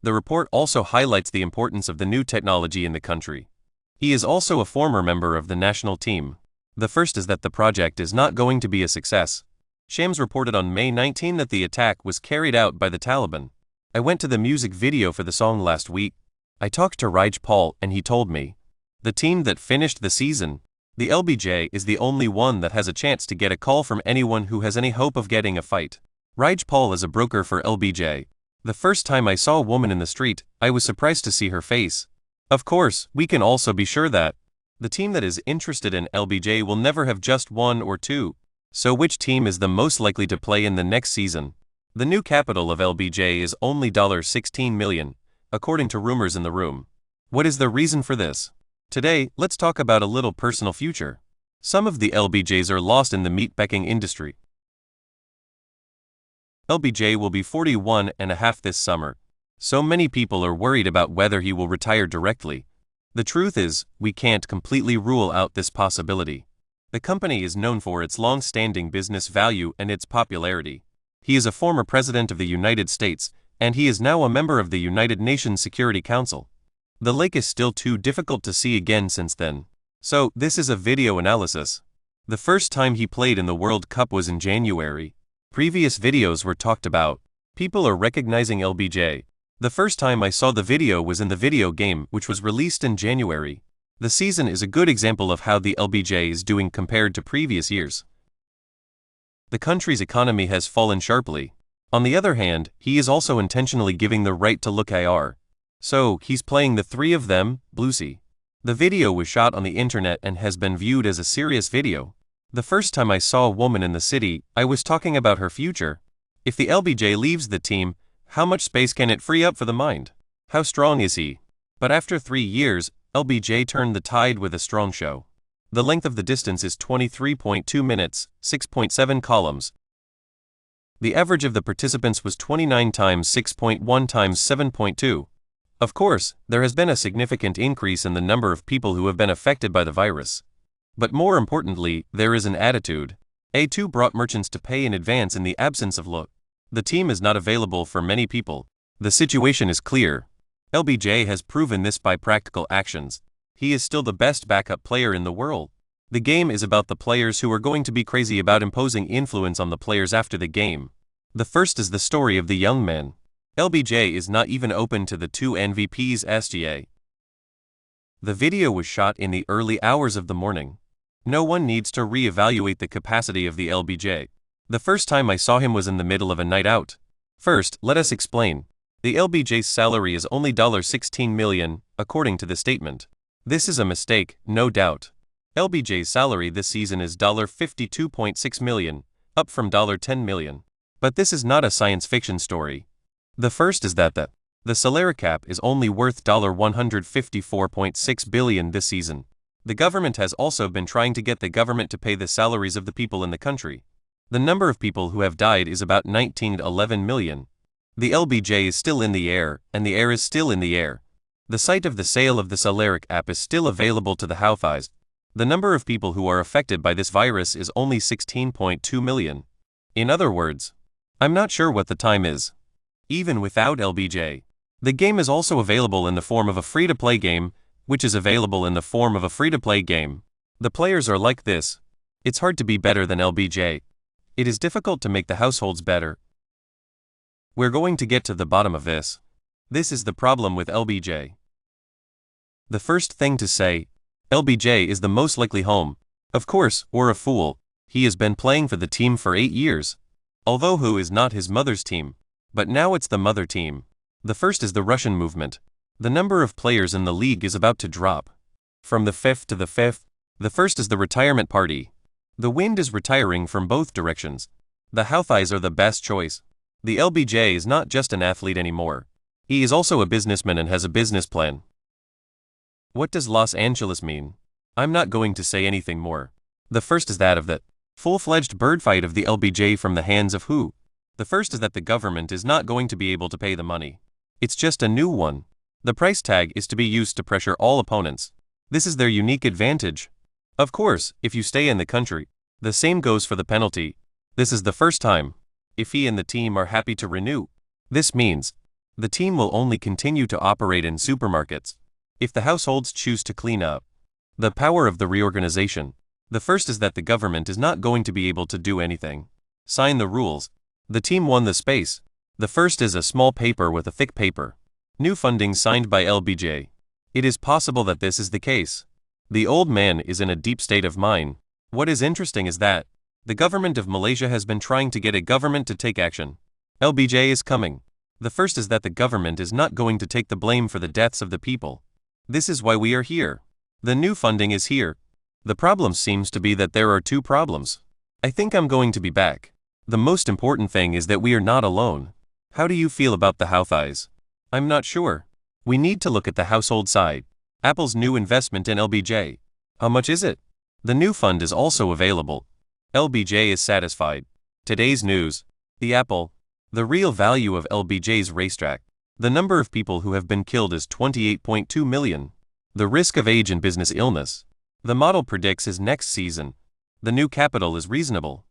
The report also highlights the importance of the new technology in the country. He is also a former member of the national team. The first is that the project is not going to be a success. Shams reported on May 19 that the attack was carried out by the Taliban. I went to the music video for the song last week. I talked to Raj Paul and he told me, the team that finished the season, the LBJ, is the only one that has a chance to get a call from anyone who has any hope of getting a fight. Raj Paul is a broker for LBJ. The first time I saw a woman in the street, I was surprised to see her face. Of course, we can also be sure that the team that is interested in LBJ will never have just one or two. So which team is the most likely to play in the next season? The new capital of LBJ is only $16 million, according to rumors in the room. What is the reason for this? Today, let's talk about a little personal future. Some of the LBJs are lost in the meatpacking industry. LBJ will be 41 and a half this summer. So many people are worried about whether he will retire directly. The truth is, we can't completely rule out this possibility. The company is known for its long-standing business value and its popularity. He is a former president of the United States, and he is now a member of the United Nations Security Council. The lake is still too difficult to see again since then. So, this is a video analysis. The first time he played in the World Cup was in January. Previous videos were talked about. People are recognizing LBJ. The first time I saw the video was in the video game, which was released in January. The season is a good example of how the LBJ is doing compared to previous years. The country's economy has fallen sharply. On the other hand, he is also intentionally giving the right to look IR. So, he's playing the three of them, Bluesy. The video was shot on the internet and has been viewed as a serious video. The first time I saw a woman in the city, I was talking about her future. If the LBJ leaves the team, how much space can it free up for the mind? How strong is he? But after 3 years, LBJ turned the tide with a strong show. The length of the distance is 23.2 minutes, 6.7 columns. The average of the participants was 29 times 6.1 times 7.2. Of course, there has been a significant increase in the number of people who have been affected by the virus. But more importantly, there is an attitude. A2 brought merchants to pay in advance in the absence of look. The team is not available for many people. The situation is clear. LBJ has proven this by practical actions. He is still the best backup player in the world. The game is about the players who are going to be crazy about imposing influence on the players after the game. The first is the story of the young man. LBJ is not even open to the two MVPs SGA. The video was shot in the early hours of the morning. No one needs to re-evaluate the capacity of the LBJ. The first time I saw him was in the middle of a night out. First, let us explain. The LBJ's salary is only $16 million, according to the statement. This is a mistake, no doubt. LBJ's salary this season is $52.6 million, up from $10 million. But this is not a science fiction story. The first is that the salary cap is only worth $154.6 billion this season. The government has also been trying to get the government to pay the salaries of the people in the country. The number of people who have died is about 19 to 11 million. The LBJ is still in the air, and the air is still in the air. The site of the sale of the Salaric app is still available to the Houthis. The number of people who are affected by this virus is only 16.2 million. In other words, I'm not sure what the time is. Even without LBJ. The game is also available in the form of a free-to-play game, which is available in the form of a free-to-play game. The players are like this. It's hard to be better than LBJ. It is difficult to make the households better. We're going to get to the bottom of this. This is the problem with LBJ. The first thing to say, LBJ is the most likely home. Of course, we're a fool. He has been playing for the team for 8 years. Although who is not his mother's team. But now it's the mother team. The first is the Russian movement. The number of players in the league is about to drop. From the 5th to the 5th, the first is the retirement party. The wind is retiring from both directions. The Houthis are the best choice. The LBJ is not just an athlete anymore. He is also a businessman and has a business plan. What does Los Angeles mean? I'm not going to say anything more. The first is that of the full-fledged bird fight of the LBJ from the hands of who? The first is that the government is not going to be able to pay the money. It's just a new one. The price tag is to be used to pressure all opponents. This is their unique advantage. Of course, if you stay in the country, the same goes for the penalty. This is the first time. If he and the team are happy to renew, this means The team will only continue to operate in supermarkets if the households choose to clean up. The power of the reorganization. The first is that the government is not going to be able to do anything. Sign the rules. The team won the space. The first is a small paper with a thick paper. New funding signed by LBJ. It is possible that this is the case. The old man is in a deep state of mind. What is interesting is that the government of Malaysia has been trying to get a government to take action. LBJ is coming. The first is that the government is not going to take the blame for the deaths of the people. This is why we are here. The new funding is here. The problem seems to be that there are two problems. I think I'm going to be back. The most important thing is that we are not alone. How do you feel about the Houthis? I'm not sure. We need to look at the household side. Apple's new investment in LBJ. How much is it? The new fund is also available. LBJ is satisfied. Today's news. The Apple. The real value of LBJ's racetrack. The number of people who have been killed is 28.2 million. The risk of age and business illness. The model predicts his next season. The new capital is reasonable.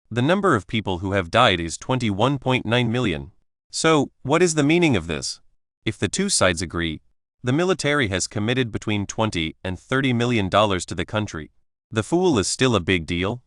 The number of people who have died is 21.9 million. So, what is the meaning of this? If the two sides agree, the military has committed between $20 and $30 million to the country. The fool is still a big deal?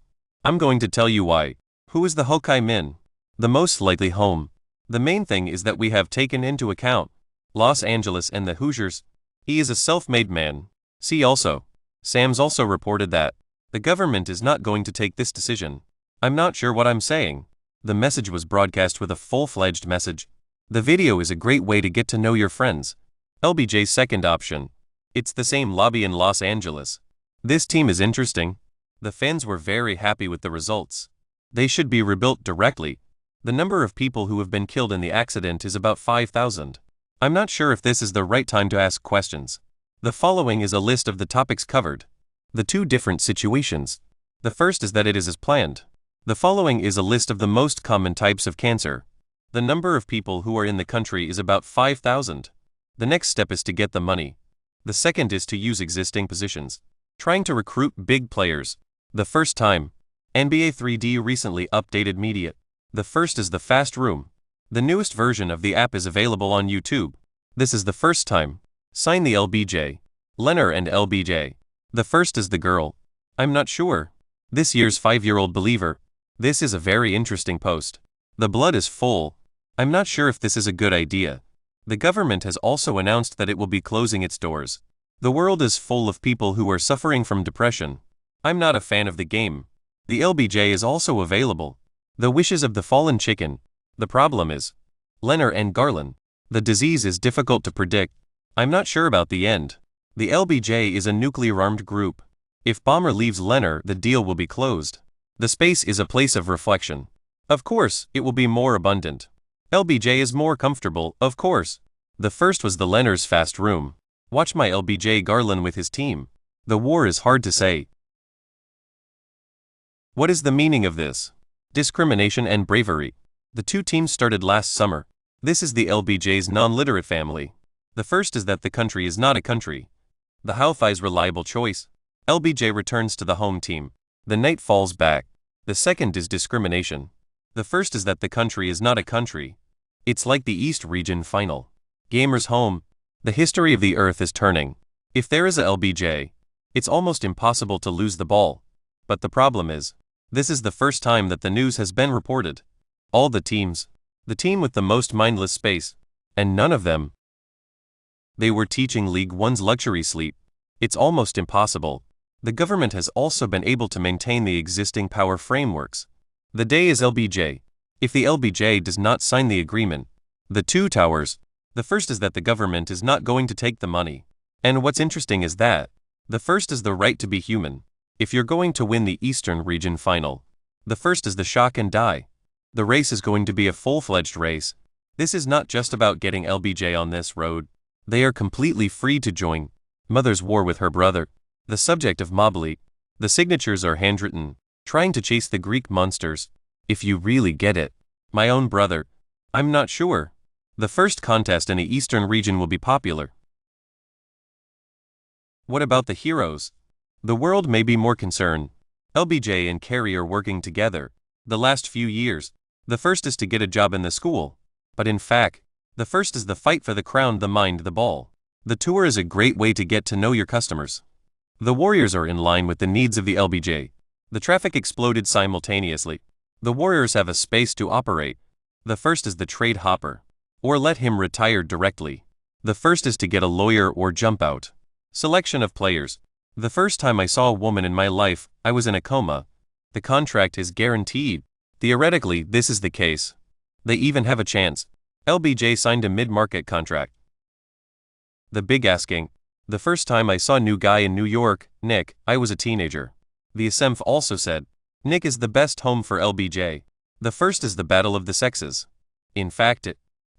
I'm going to tell you why. Who is the Ho Chi Minh? The most likely home. The main thing is that we have taken into account Los Angeles and the Hoosiers. He is a self-made man. See also. Sam's also reported that the government is not going to take this decision. I'm not sure what I'm saying. The message was broadcast with a full-fledged message. The video is a great way to get to know your friends. LBJ's second option. It's the same lobby in Los Angeles. This team is interesting. The fans were very happy with the results. They should be rebuilt directly. The number of people who have been killed in the accident is about 5,000. I'm not sure if this is the right time to ask questions. The following is a list of the topics covered. The two different situations. The first is that it is as planned. The following is a list of the most common types of cancer. The number of people who are in the country is about 5,000. The next step is to get the money. The second is to use existing positions. Trying to recruit big players. The first time. NBA 3D recently updated media. The first is the Fast Room. The newest version of the app is available on YouTube. This is the first time. Sign the LBJ. Lenner and LBJ. The first is the girl. I'm not sure. This year's 5-year-old believer. This is a very interesting post. The blood is full. I'm not sure if this is a good idea. The government has also announced that it will be closing its doors. The world is full of people who are suffering from depression. I'm not a fan of the game. The LBJ is also available. The wishes of the fallen chicken. The problem is Lenner and Garland. The disease is difficult to predict. I'm not sure about the end. The LBJ is a nuclear-armed group. If Bomber leaves Lenner, the deal will be closed. The space is a place of reflection. Of course, it will be more abundant. LBJ is more comfortable, of course. The first was the Lenner's Fast Room. Watch my LBJ Garland with his team. The war is hard to say. What is the meaning of this? Discrimination and bravery. The two teams started last summer. This is the LBJ's non-literate family. The first is that the country is not a country. The Houthis' reliable choice. LBJ returns to the home team. The knight falls back. The second is discrimination. The first is that the country is not a country. It's like the East Region Final. Gamers home. The history of the earth is turning. If there is a LBJ, it's almost impossible to lose the ball. But the problem is, this is the first time that the news has been reported. All the teams. The team with the most mindless space. And none of them. They were teaching League One's luxury sleep. It's almost impossible. The government has also been able to maintain the existing power frameworks. The day is LBJ. If the LBJ does not sign the agreement, the two towers. The first is that the government is not going to take the money. And what's interesting is that the first is the right to be human. If you're going to win the Eastern Region Final, the first is the shock and die. The race is going to be a full-fledged race. This is not just about getting LBJ on this road. They are completely free to join. Mother's war with her brother. The subject of Mobley. The signatures are handwritten. Trying to chase the Greek monsters. If you really get it. My own brother. I'm not sure. The first contest in the Eastern region will be popular. What about the heroes? The world may be more concerned. LBJ and Carrie are working together. The last few years. The first is to get a job in the school. But in fact, The first is the fight for the crown, the mind, the ball. The tour is a great way to get to know your customers. The Warriors are in line with the needs of the LBJ. The traffic exploded simultaneously. The Warriors have a space to operate. The first is the trade hopper, or let him retire directly. The first is to get a lawyer or jump out. Selection of players. The first time I saw a woman in my life, I was in a coma. The contract is guaranteed. Theoretically, this is the case. They even have a chance. LBJ signed a mid-market contract. The big asking. The first time I saw a new guy in New York, Nick, I was a teenager. The ASEMF also said, Nick is the best home for LBJ. The first is the battle of the sexes. In fact,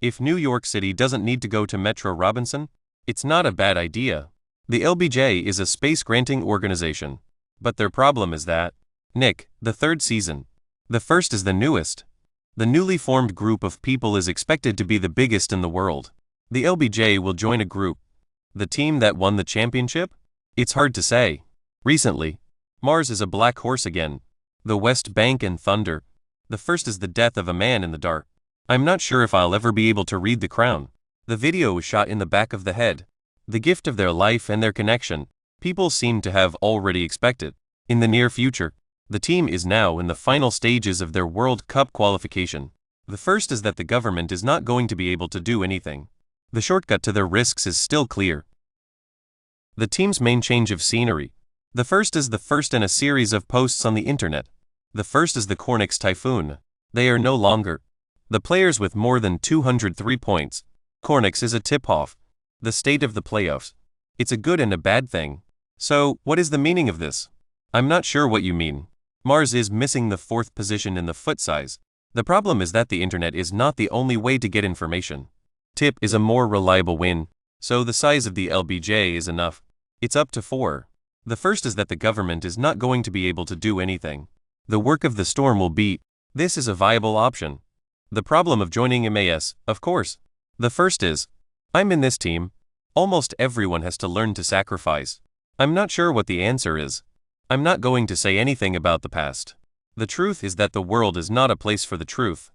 if New York City doesn't need to go to Metro Robinson, it's not a bad idea. The LBJ is a space-granting organization. But their problem is that, Nick, the third season. The first is the newest. The newly formed group of people is expected to be the biggest in the world. The LBJ will join a group. The team that won the championship? It's hard to say. Recently, Mars is a black horse again. The West Bank and Thunder. The first is the death of a man in the dark. I'm not sure if I'll ever be able to read the crown. The video was shot in the back of the head. The gift of their life and their connection, people seem to have already expected. In the near future, the team is now in the final stages of their World Cup qualification. The first is that the government is not going to be able to do anything. The shortcut to their risks is still clear. The team's main change of scenery. The first is the first in a series of posts on the internet. The first is the Cornix Typhoon. They are no longer the players with more than 203 points. Cornix is a tip-off. The state of the playoffs. It's a good and a bad thing. So, what is the meaning of this? I'm not sure what you mean. Mars is missing the fourth position in the foot size. The problem is that the internet is not the only way to get information. Tip is a more reliable win, so the size of the LBJ is enough. It's up to 4. The first is that the government is not going to be able to do anything. The work of the storm will be, this is a viable option. The problem of joining MAS, of course. The first is, I'm in this team. Almost everyone has to learn to sacrifice. I'm not sure what the answer is. I'm not going to say anything about the past. The truth is that the world is not a place for the truth.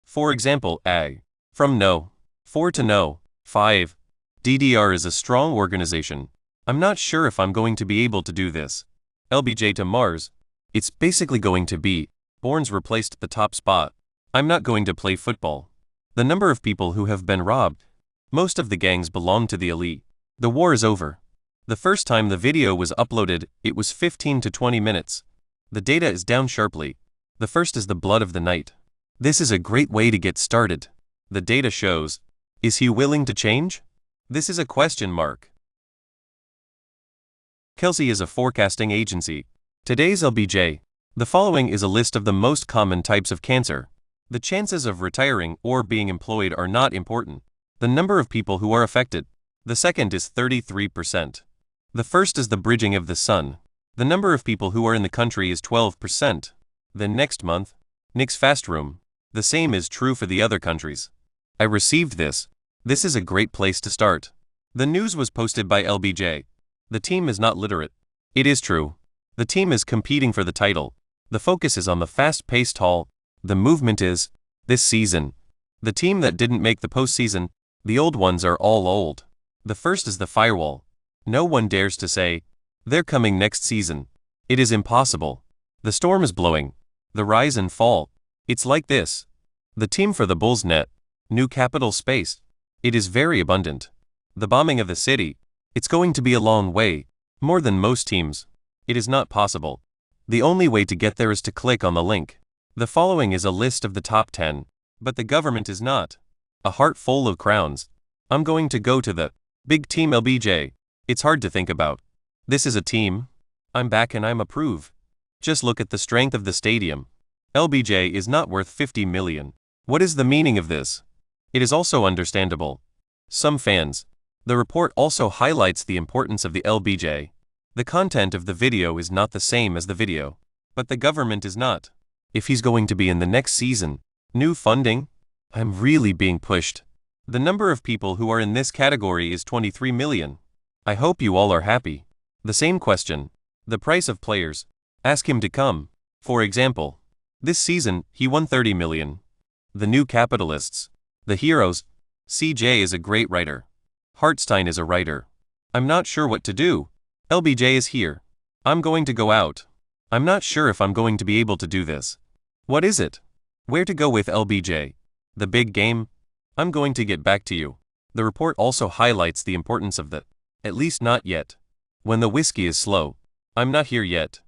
For example, A. From no. 4 to no. 5. DDR is a strong organization. I'm not sure if I'm going to be able to do this. LBJ to Mars. It's basically going to be, Bourne's replaced the top spot. I'm not going to play football. The number of people who have been robbed. Most of the gangs belong to the elite. The war is over. The first time the video was uploaded, it was 15 to 20 minutes. The data is down sharply. The first is the blood of the night. This is a great way to get started. The data shows. Is he willing to change? This is a question mark. Kelsey is a forecasting agency. Today's LBJ. The following is a list of the most common types of cancer. The chances of retiring or being employed are not important. The number of people who are affected. The second is 33%. The first is the bridging of the sun. The number of people who are in the country is 12%. Then next month, Nick's fast room. The same is true for the other countries. I received this. This is a great place to start. The news was posted by LBJ. The team is not literate. It is true. The team is competing for the title. The focus is on the fast-paced haul. The movement is, this season. The team that didn't make the postseason, the old ones are all old. The first is the firewall. No one dares to say, they're coming next season. It is impossible. The storm is blowing. The rise and fall. It's like this. The team for the Bulls net. New capital space. It is very abundant. The bombing of the city. It's going to be a long way. More than most teams. It is not possible. The only way to get there is to click on the link. The following is a list of the top 10. But the government is not. A heart full of crowns. I'm going to go to the big team LBJ. It's hard to think about. This is a team. I'm back and I'm approved. Just look at the strength of the stadium. LBJ is not worth 50 million. What is the meaning of this? It is also understandable. Some fans. The report also highlights the importance of the LBJ. The content of the video is not the same as the video. But the government is not. If he's going to be in the next season. New funding? I'm really being pushed. The number of people who are in this category is 23 million. I hope you all are happy. The same question. The price of players. Ask him to come. For example. This season, he won 30 million. The new capitalists. The heroes. CJ is a great writer. Hartstein is a writer. I'm not sure what to do. LBJ is here. I'm going to go out. I'm not sure if I'm going to be able to do this. What is it? Where to go with LBJ? The big game? I'm going to get back to you. The report also highlights the importance of the, at least not yet. When the whiskey is slow. I'm not here yet.